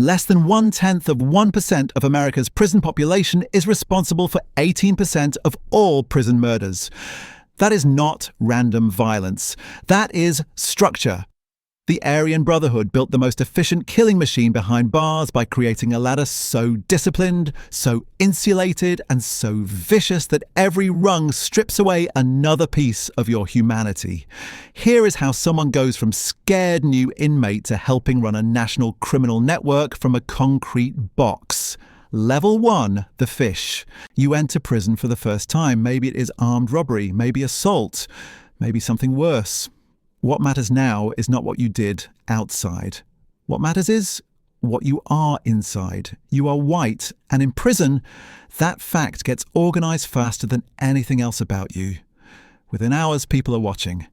Less than 0.1% of America's prison population is responsible for 18% of all prison murders. That is not random violence. That is structure. The Aryan Brotherhood built the most efficient killing machine behind bars by creating a ladder so disciplined, so insulated, and so vicious that every rung strips away another piece of your humanity. Here is how someone goes from scared new inmate to helping run a national criminal network from a concrete box. Level 1, the fish. You enter prison for the first time. Maybe it is armed robbery, maybe assault, maybe something worse. What matters now is not what you did outside. What matters is what you are inside. You are white, and in prison, that fact gets organized faster than anything else about you. Within hours, people are watching.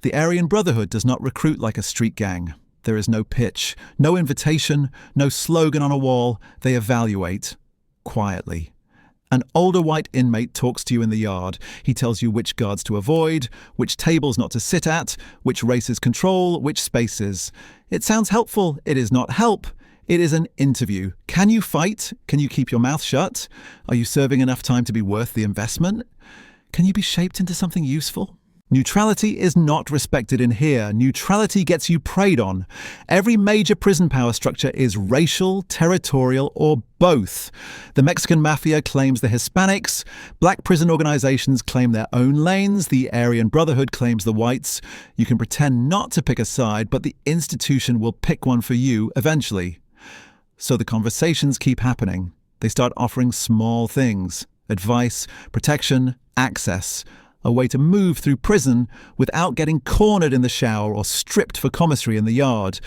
The Aryan Brotherhood does not recruit like a street gang. There is no pitch, no invitation, no slogan on a wall. They evaluate quietly. An older white inmate talks to you in the yard. He tells you which guards to avoid, which tables not to sit at, which races control, which spaces. It sounds helpful. It is not help. It is an interview. Can you fight? Can you keep your mouth shut? Are you serving enough time to be worth the investment? Can you be shaped into something useful? Neutrality is not respected in here. Neutrality gets you preyed on. Every major prison power structure is racial, territorial, or both. The Mexican mafia claims the Hispanics. Black prison organizations claim their own lanes. The Aryan Brotherhood claims the whites. You can pretend not to pick a side, but the institution will pick one for you eventually. So the conversations keep happening. They start offering small things: advice, protection, access. A way to move through prison without getting cornered in the shower or stripped for commissary in the yard.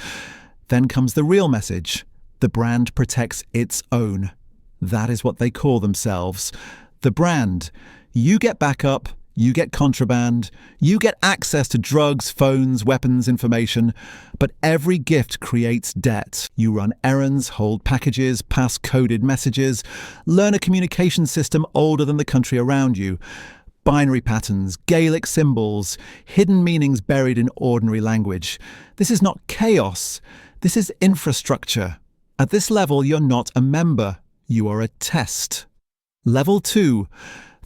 Then comes the real message. The brand protects its own. That is what they call themselves. The brand. You get backup, you get contraband, you get access to drugs, phones, weapons, information, but every gift creates debt. You run errands, hold packages, pass coded messages, learn a communication system older than the country around you. Binary patterns, Gaelic symbols, hidden meanings buried in ordinary language. This is not chaos. This is infrastructure. At this level, you're not a member. You are a test. Level 2,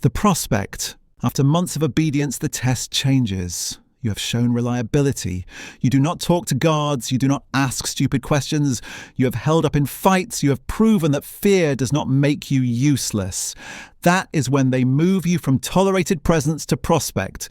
the prospect. After months of obedience, the test changes. You have shown reliability. You do not talk to guards. You do not ask stupid questions. You have held up in fights. You have proven that fear does not make you useless. That is when they move you from tolerated presence to prospect.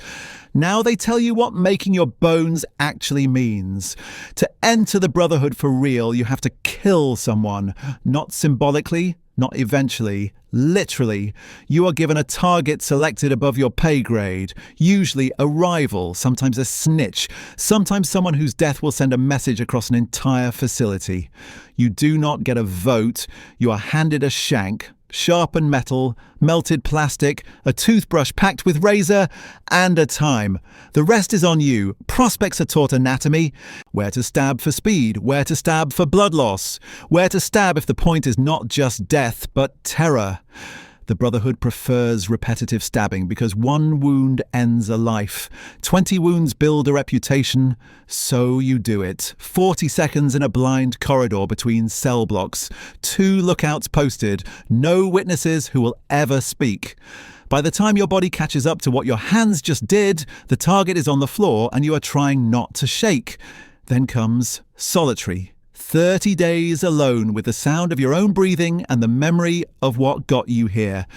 Now they tell you what making your bones actually means. To enter the Brotherhood for real, you have to kill someone, not symbolically, not eventually, literally. You are given a target selected above your pay grade, usually a rival, sometimes a snitch, sometimes someone whose death will send a message across an entire facility. You do not get a vote. You are handed a shank, sharpened metal, melted plastic, a toothbrush packed with razor, and a time. The rest is on you. Prospects are taught anatomy, where to stab for speed, where to stab for blood loss, where to stab if the point is not just death, but terror. The Brotherhood prefers repetitive stabbing because one wound ends a life. 20 wounds build a reputation, so you do it. 40 seconds in a blind corridor between cell blocks. 2 lookouts posted. No witnesses who will ever speak. By the time your body catches up to what your hands just did, the target is on the floor and you are trying not to shake. Then comes solitary. 30 days alone with the sound of your own breathing and the memory of what got you here.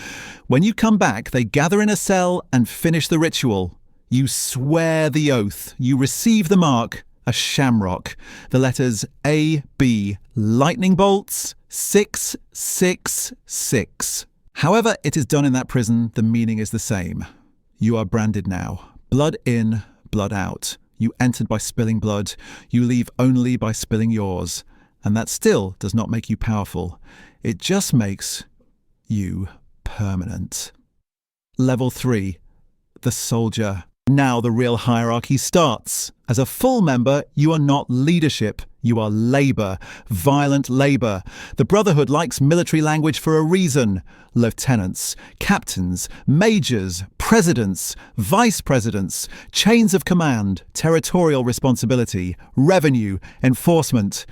When you come back, they gather in a cell and finish the ritual. You swear the oath. You receive the mark, a shamrock. The letters A, B, lightning bolts, 666. However it is done in that prison, the meaning is the same. You are branded now. Blood in, blood out. You entered by spilling blood. You leave only by spilling yours. And that still does not make you powerful. It just makes you permanent. Level 3. The soldier. Now the real hierarchy starts. As a full member, you are not leadership. You are labor, violent labor. The Brotherhood likes military language for a reason. Lieutenants, captains, majors, presidents, vice presidents, chains of command, territorial responsibility, revenue, enforcement.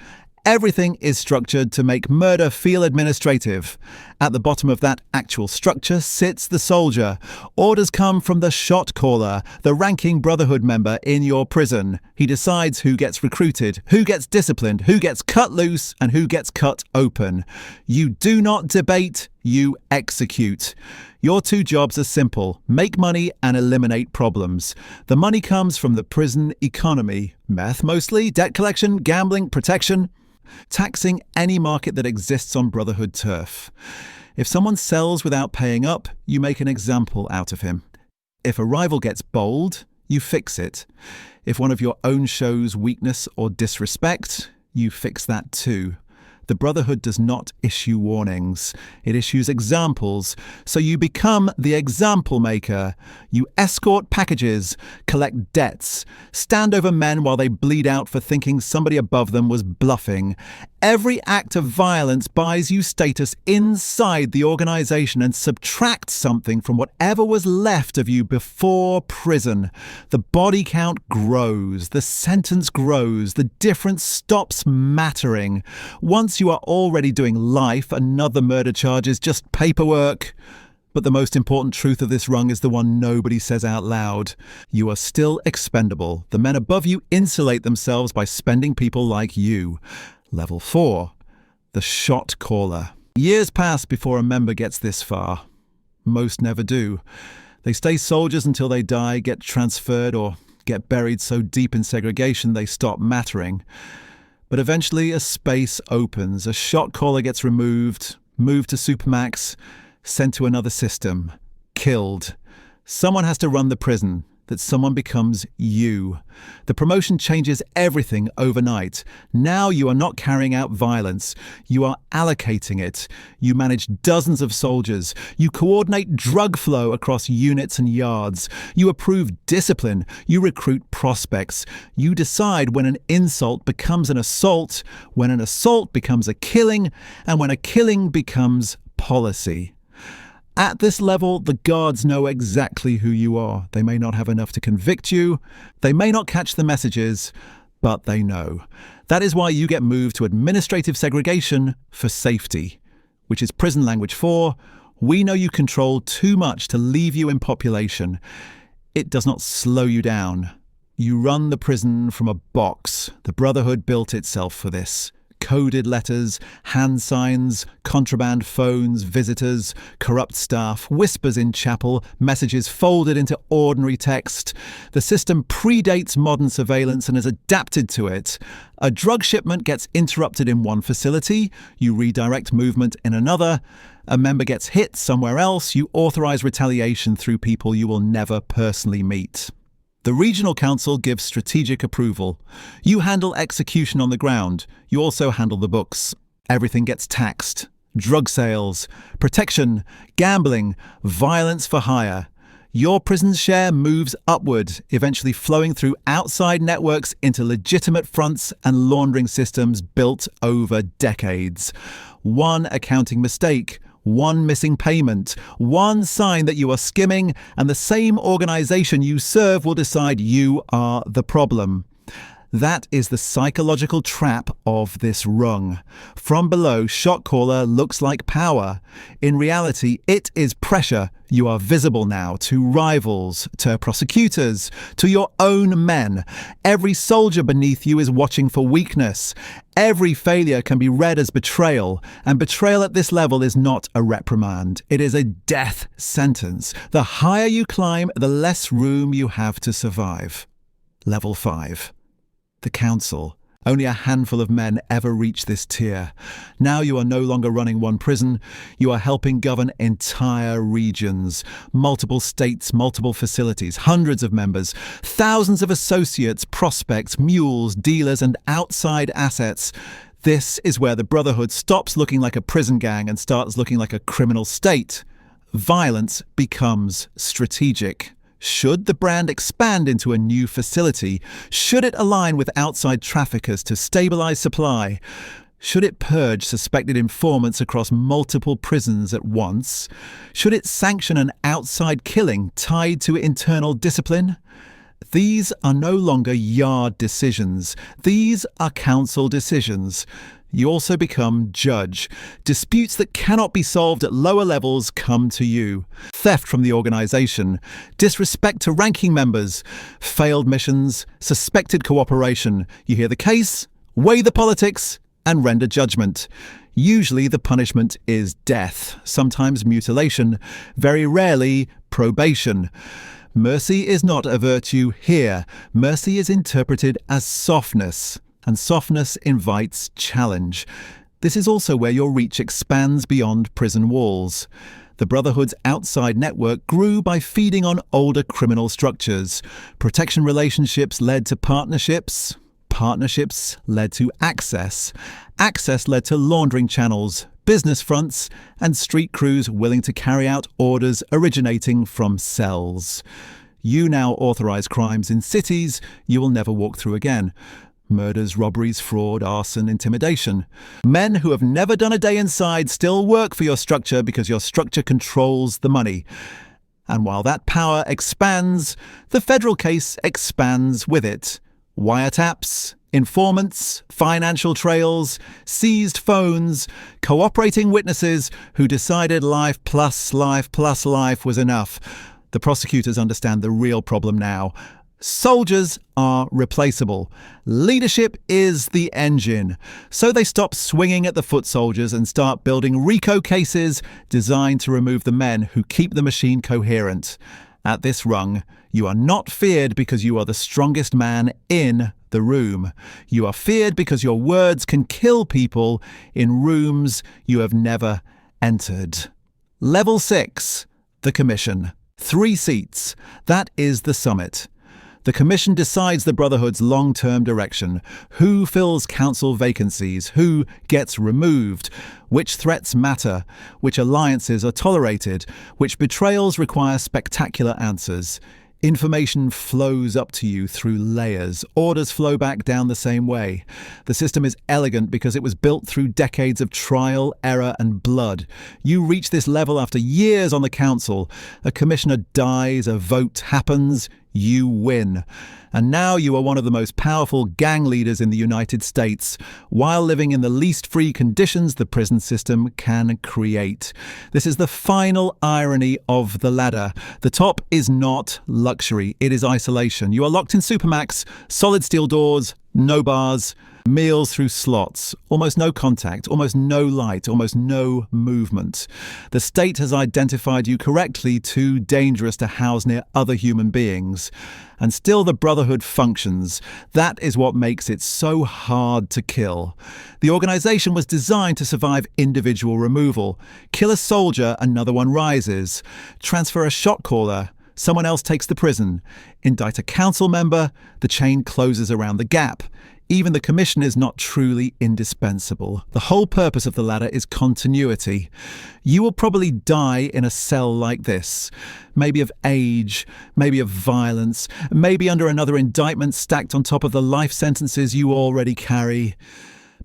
Everything is structured to make murder feel administrative. At the bottom of that actual structure sits the soldier. Orders come from the shot caller, the ranking Brotherhood member in your prison. He decides who gets recruited, who gets disciplined, who gets cut loose, and who gets cut open. You do not debate, you execute. Your two jobs are simple: make money and eliminate problems. The money comes from the prison economy. Meth mostly, debt collection, gambling, protection. Taxing any market that exists on Brotherhood turf. If someone sells without paying up, you make an example out of him. If a rival gets bold, you fix it. If one of your own shows weakness or disrespect, you fix that too. The Brotherhood does not issue warnings. It issues examples, so you become the example maker. You escort packages, collect debts, stand over men while they bleed out for thinking somebody above them was bluffing. Every act of violence buys you status inside the organization and subtracts something from whatever was left of you before prison. The body count grows, the sentence grows, the difference stops mattering. Once you are already doing life, another murder charge is just paperwork. But the most important truth of this rung is the one nobody says out loud. You are still expendable. The men above you insulate themselves by spending people like you. Level 4. The shot caller. Years pass before a member gets this far. Most never do. They stay soldiers until they die, get transferred, or get buried so deep in segregation they stop mattering. But eventually a space opens. A shot caller gets removed, moved to Supermax, sent to another system, killed. Someone has to run the prison. That someone becomes you. The promotion changes everything overnight. Now you are not carrying out violence. You are allocating it. You manage dozens of soldiers. You coordinate drug flow across units and yards. You approve discipline. You recruit prospects. You decide when an insult becomes an assault, when an assault becomes a killing, and when a killing becomes policy. At this level, the guards know exactly who you are. They may not have enough to convict you. They may not catch the messages, but they know. That is why you get moved to administrative segregation for safety, which is prison language for, we know you control too much to leave you in population. It does not slow you down. You run the prison from a box. The Brotherhood built itself for this. Coded letters, hand signs, contraband phones, visitors, corrupt staff, whispers in chapel, messages folded into ordinary text. The system predates modern surveillance and is adapted to it. A drug shipment gets interrupted in one facility, you redirect movement in another. A member gets hit somewhere else, you authorize retaliation through people you will never personally meet. The Regional Council gives strategic approval. You handle execution on the ground. You also handle the books. Everything gets taxed. Drug sales, protection, gambling, violence for hire. Your prison's share moves upward, eventually flowing through outside networks into legitimate fronts and laundering systems built over decades. One accounting mistake, one missing payment, one sign that you are skimming, and the same organization you serve will decide you are the problem. That is the psychological trap of this rung. From below, shot caller looks like power. In reality, it is pressure. You are visible now to rivals, to prosecutors, to your own men. Every soldier beneath you is watching for weakness. Every failure can be read as betrayal, and betrayal at this level is not a reprimand. It is a death sentence. The higher you climb, the less room you have to survive. Level 5. The Council. Only a handful of men ever reach this tier. Now you are no longer running one prison, you are helping govern entire regions. Multiple states, multiple facilities, hundreds of members, thousands of associates, prospects, mules, dealers, and outside assets. This is where the Brotherhood stops looking like a prison gang and starts looking like a criminal state. Violence becomes strategic. Should the brand expand into a new facility? Should it align with outside traffickers to stabilize supply? Should it purge suspected informants across multiple prisons at once? Should it sanction an outside killing tied to internal discipline? These are no longer yard decisions. These are council decisions. You also become judge. Disputes that cannot be solved at lower levels come to you. Theft from the organization, disrespect to ranking members, failed missions, suspected cooperation. You hear the case, weigh the politics, and render judgment. Usually the punishment is death, sometimes mutilation, very rarely probation. Mercy is not a virtue here. Mercy is interpreted as softness, and softness invites challenge. This is also where your reach expands beyond prison walls. The Brotherhood's outside network grew by feeding on older criminal structures. Protection relationships led to partnerships. Partnerships led to access. Access led to laundering channels, business fronts, and street crews willing to carry out orders originating from cells. You now authorize crimes in cities you will never walk through again. Murders, robberies, fraud, arson, intimidation. Men who have never done a day inside still work for your structure because your structure controls the money. And while that power expands, the federal case expands with it. Wiretaps, informants, financial trails, seized phones, cooperating witnesses who decided life plus life plus life was enough. The prosecutors understand the real problem now. Soldiers are replaceable. Leadership is the engine. So they stop swinging at the foot soldiers and start building RICO cases designed to remove the men who keep the machine coherent. At this rung, you are not feared because you are the strongest man in the room. You are feared because your words can kill people in rooms you have never entered. Level 6, the Commission. 3 seats. That is the summit. The Commission decides the Brotherhood's long-term direction, who fills council vacancies, who gets removed, which threats matter, which alliances are tolerated, which betrayals require spectacular answers. Information flows up to you through layers. Orders flow back down the same way. The system is elegant because it was built through decades of trial, error, and blood. You reach this level after years on the council. A commissioner dies, a vote happens, you win. And now you are one of the most powerful gang leaders in the United States, while living in the least free conditions the prison system can create. This is the final irony of the ladder. The top is not luxury, it is isolation. You are locked in Supermax, solid steel doors, no bars, meals through slots, almost no contact, almost no light, almost no movement. The state has identified you correctly, too dangerous to house near other human beings. And still the Brotherhood functions. That is what makes it so hard to kill. The organization was designed to survive individual removal. Kill a soldier, another one rises. Transfer a shot caller, someone else takes the prison. Indict a council member, the chain closes around the gap. Even the commission is not truly indispensable. The whole purpose of the ladder is continuity. You will probably die in a cell like this. Maybe of age, maybe of violence, maybe under another indictment stacked on top of the life sentences you already carry.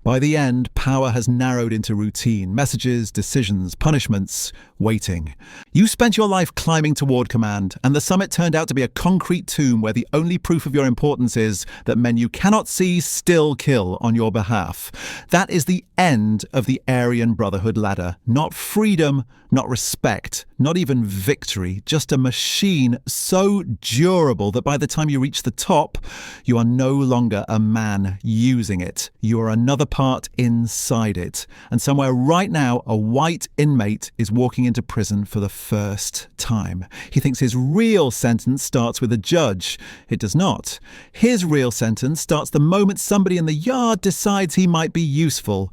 By the end, power has narrowed into routine, messages, decisions, punishments, waiting. You spent your life climbing toward command, and the summit turned out to be a concrete tomb where the only proof of your importance is that men you cannot see still kill on your behalf. That is the end of the Aryan Brotherhood ladder. Not freedom, not respect, not even victory, just a machine so durable that by the time you reach the top, you are no longer a man using it. You are another part inside it. And somewhere right now, a white inmate is walking into prison for the first time. He thinks his real sentence starts with a judge. It does not. His real sentence starts the moment somebody in the yard decides he might be useful.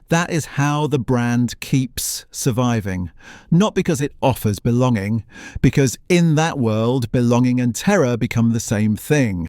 That is how the brand keeps surviving. Not because it offers belonging, because in that world, belonging and terror become the same thing.